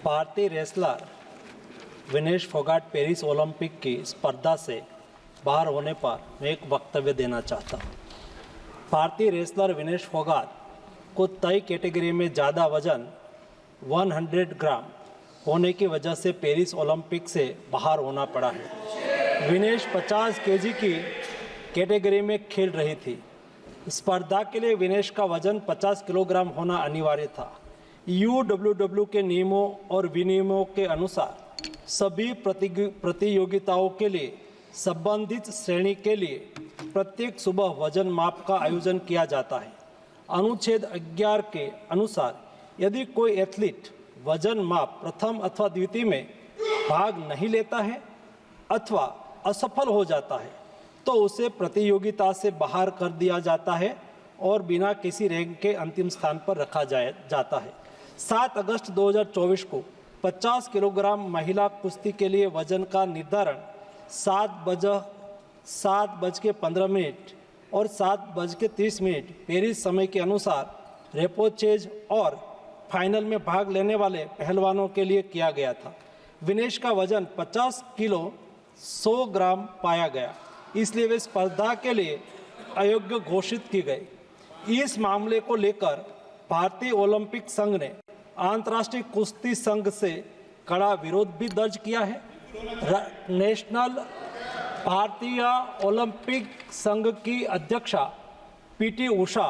भारतीय wrestler Vinesh Phogat Paris Olympic की स्पर्धा से बाहर होने पर मैं एक वक्तव्य देना चाहता हूँ। भारतीय रेसलर विनेश फोगाट को तय कैटेगरी में ज़्यादा वजन 100 ग्राम होने की वजह से पेरिस ओलंपिक से बाहर होना पड़ा है। विनेश 50 केजी की कैटेगरी में खेल रही थी। स्पर्धा के लिए विनेश का वजन 50 किलोग्राम होना अनिवार्य था। यूडब्ल्यूडब्ल्यू के नियमों और विनियमों के अनुसार सभी प्रतियोगिताओं के लिए संबंधित श्रेणी के लिए प्रत्येक सुबह वजन माप का आयोजन किया जाता है। अनुच्छेद 11 के अनुसार यदि कोई एथलीट वजन माप प्रथम अथवा द्वितीय में भाग नहीं लेता है अथवा असफल हो जाता है तो उसे प्रतियोगिता से बाहर कर दिया जाता है और बिना किसी रैंक के अंतिम स्थान पर रखा जाता है। 7 अगस्त 2024 को 50 किलोग्राम महिला कुश्ती के लिए वजन का निर्धारण 7:15 और 7:30 पेरिस समय के अनुसार रेपोचेज और फाइनल में भाग लेने वाले पहलवानों के लिए किया गया था। विनेश का वजन 50 किलो 100 ग्राम पाया गया, इसलिए वे स्पर्धा के लिए अयोग्य घोषित की गई। इस मामले को लेकर भारतीय ओलंपिक संघ ने अंतर्राष्ट्रीय कुश्ती संघ से कड़ा विरोध भी दर्ज किया है। नेशनल भारतीय ओलंपिक संघ की अध्यक्षा पीटी उषा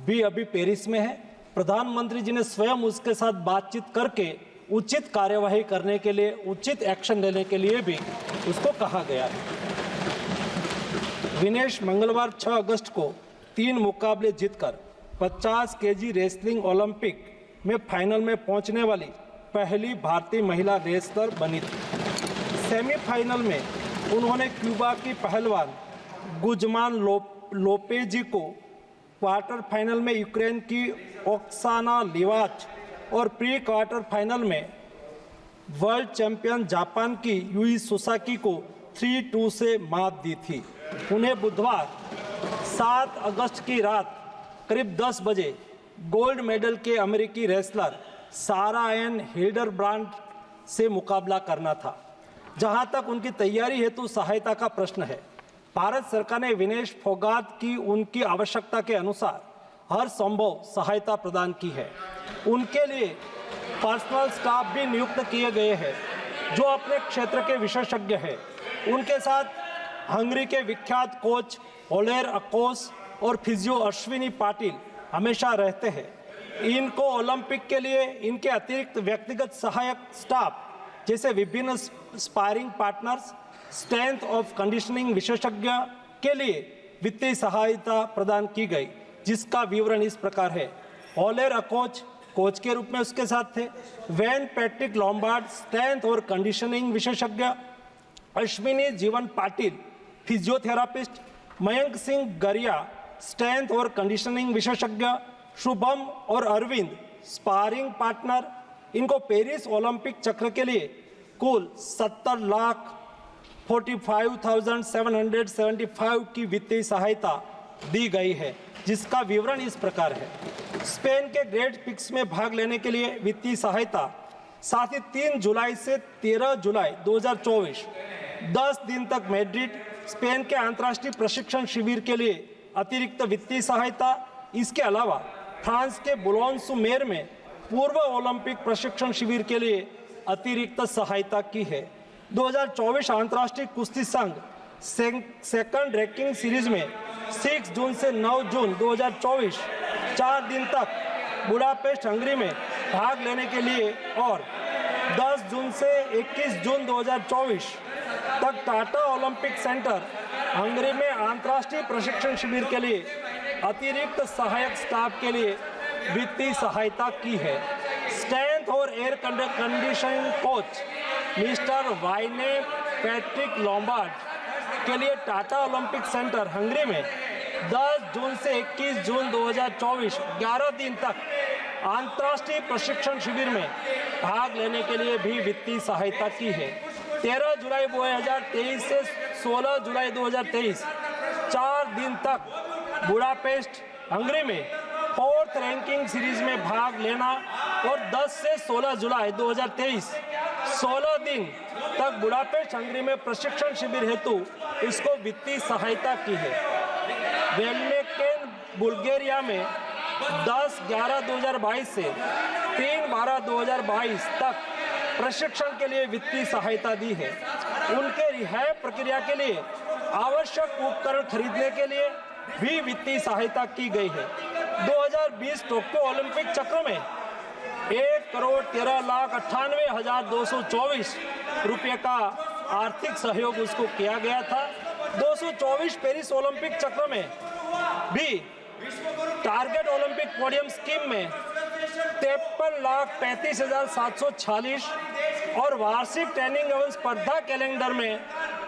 भी अभी पेरिस में है। प्रधानमंत्री जी ने स्वयं उसके साथ बातचीत करके उचित कार्यवाही करने के लिए, उचित एक्शन लेने के लिए भी उसको कहा गया है। विनेश मंगलवार 6 अगस्त को 3 मुकाबले जीतकर 50 केजी रेसलिंग ओलंपिक में फाइनल में पहुंचने वाली पहली भारतीय महिला रेसलर बनी थी। सेमीफाइनल में उन्होंने क्यूबा की पहलवान गुजमान लोपेजी को, क्वार्टर फाइनल में यूक्रेन की ओक्साना लिवाच और प्री क्वार्टर फाइनल में वर्ल्ड चैंपियन जापान की यूई सुसाकी को 3-2 से मात दी थी। उन्हें बुधवार 7 अगस्त की रात करीब 10 बजे गोल्ड मेडल के अमेरिकी रेसलर सारा एन हिल्डरब्रांड से मुकाबला करना था। जहां तक उनकी तैयारी हेतु सहायता का प्रश्न है, भारत सरकार ने विनेश फोगाट की उनकी आवश्यकता के अनुसार हर संभव सहायता प्रदान की है। उनके लिए पर्सनल स्टाफ भी नियुक्त किए गए हैं जो अपने क्षेत्र के विशेषज्ञ हैं। उनके साथ हंगरी के विख्यात कोच ओलेर अकोस और फिजियो अश्विनी पाटिल हमेशा रहते हैं। इनको ओलंपिक के लिए इनके अतिरिक्त व्यक्तिगत सहायक स्टाफ जैसे विभिन्न sparring partners, strength of conditioning विशेषज्ञ के लिए वित्तीय सहायता प्रदान की गई, जिसका विवरण इस प्रकार है। ओलेर अकोच कोच के रूप में उसके साथ थे, वैन पैट्रिक लॉम्बार्ड स्ट्रेंथ और कंडीशनिंग विशेषज्ञ, अश्विनी जीवन पाटिल फिजियोथेरापिस्ट, मयंक सिंह गरिया स्ट्रेंथ और कंडीशनिंग विशेषज्ञ, शुभम और अरविंद स्पारिंग पार्टनर। इनको पेरिस ओलंपिक चक्र के लिए कुल 70,45,775 की वित्तीय सहायता दी गई है, जिसका विवरण इस प्रकार है। स्पेन के ग्रेट पिक्स में भाग लेने के लिए वित्तीय सहायता, साथ ही 3 जुलाई से 13 जुलाई 2024 10 दिन तक मैड्रिड, स्पेन के अंतर्राष्ट्रीय प्रशिक्षण शिविर के लिए अतिरिक्त वित्तीय सहायता। इसके अलावा फ्रांस के बुलोन-सू-मेर में पूर्व ओलंपिक प्रशिक्षण शिविर के लिए अतिरिक्त सहायता की है। 2024 अंतर्राष्ट्रीय कुश्ती संघ सेकंड रैंकिंग सीरीज में 6 जून से 9 जून 2024 4 दिन तक बुडापेस्ट हंगरी में भाग लेने के लिए और 10 जून से 21 जून 2024 तक टाटा ओलंपिक सेंटर हंगरी में अंतर्राष्ट्रीय प्रशिक्षण शिविर के लिए अतिरिक्त सहायक स्टाफ के लिए वित्तीय सहायता की है। स्ट्रेंथ और air conditioning coach mister Wayne Patrick Lombard के लिए टाटा ओलंपिक सेंटर हंगरी में 10 जून से 21 जून 2024 11 दिन तक अंतर्राष्ट्रीय प्रशिक्षण शिविर में भाग लेने के लिए भी वित्तीय सहायता की है। 13 जुलाई 2023 से 16 जुलाई 2023 4 दिन तक बुडापेस्ट हंगरी में 4th रैंकिंग सीरीज में भाग लेना और 10 से 16 जुलाई 2023 16 दिन तक बुडापेस्ट हंगरी में प्रशिक्षण शिविर हेतु इसको वित्तीय सहायता की है। वेलनेकेन बुल्गारिया में 10/11/2022 से 3/12/2022 तक प्रशिक्षण के लिए वित्तीय सहायता दी है। उनके रिहाई प्रक्रिया के लिए आवश्यक उपकरण खरीदने के लिए भी वित्तीय सहायता की गई है। 2020 टोक्यो ओलंपिक चक्र में 1,13,98,224 रुपये का आर्थिक सहयोग उसको किया गया था। 224 पेरिस ओलंपिक चक्र में भी टारगेट ओलंपिक पोडियम स्कीम में 53,35,746 और वार्षिक ट्रेनिंग एवं स्पर्धा कैलेंडर में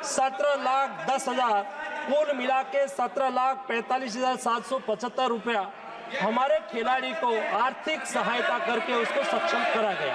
17,10,000 कुल मिला के 17,45,775 रुपया हमारे खिलाड़ी को आर्थिक सहायता करके उसको सक्षम करा गया।